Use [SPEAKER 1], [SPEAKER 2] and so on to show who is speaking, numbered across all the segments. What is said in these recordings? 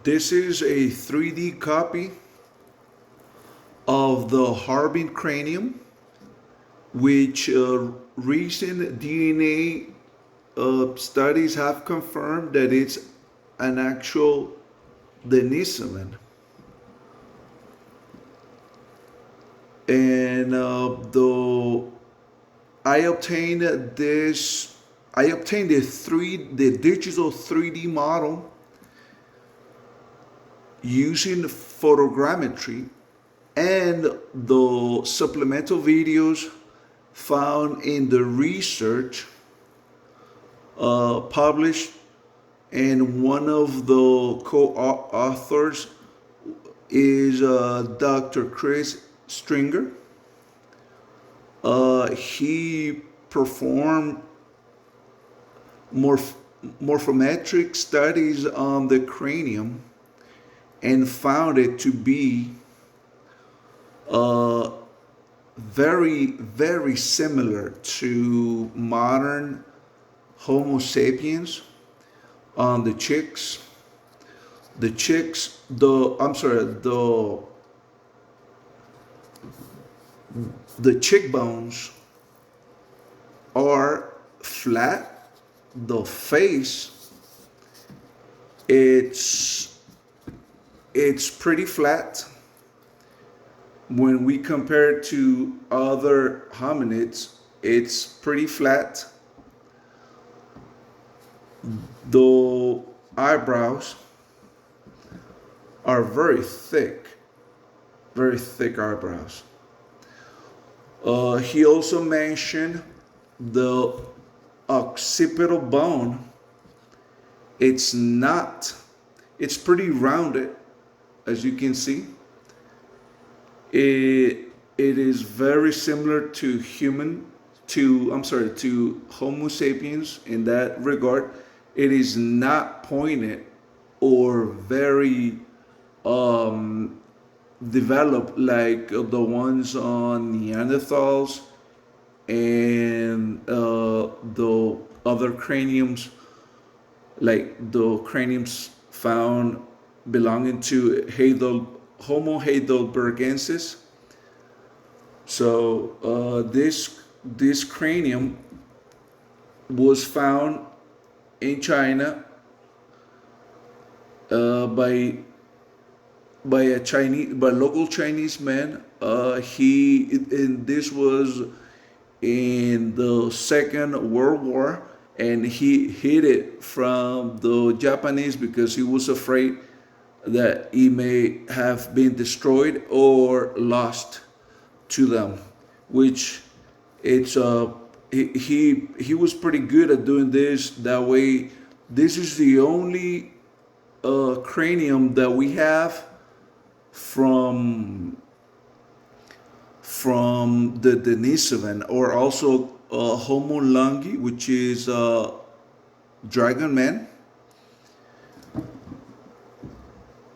[SPEAKER 1] This is a 3D copy of the Harbin Cranium, which recent DNA studies have confirmed that it's an actual Denisovan. And I obtained the digital 3D model using photogrammetry and the supplemental videos found in the research published, and one of the co-authors is Dr. Chris Stringer. He performed morphometric studies on the cranium and found it to be very, very similar to modern Homo sapiens on the cheeks. The cheekbones are flat. The face, it's pretty flat when we compare it to other hominids. It's pretty flat. The eyebrows are very thick eyebrows. He also mentioned the occipital bone. It's pretty rounded, as you can see. It is very similar to Homo sapiens in that regard. It is not pointed or very developed like the ones on Neanderthals and the other craniums, like the craniums found belonging to Homo heidelbergensis. So this cranium was found in China by local Chinese man. This was in the Second World War, and he hid it from the Japanese because he was afraid that he may have been destroyed or lost to them. Which he was pretty good at doing this. That way, this is the only cranium that we have from the Denisovan, or also Homo longi, which is dragon man.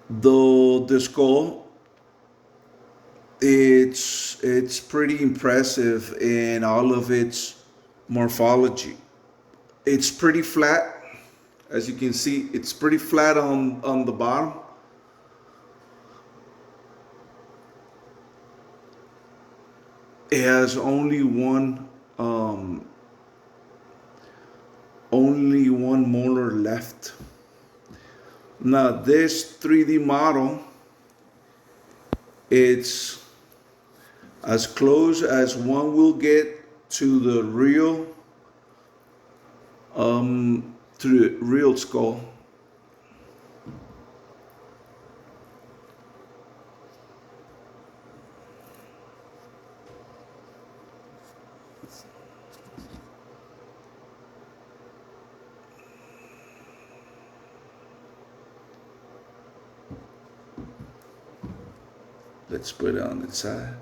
[SPEAKER 1] Though the skull, it's pretty impressive in all of its morphology. It's pretty flat, as you can see. It's pretty flat on the bottom. It has only one molar left. Now this 3D model, it's as close as one will get to the real skull. Let's put it on its side.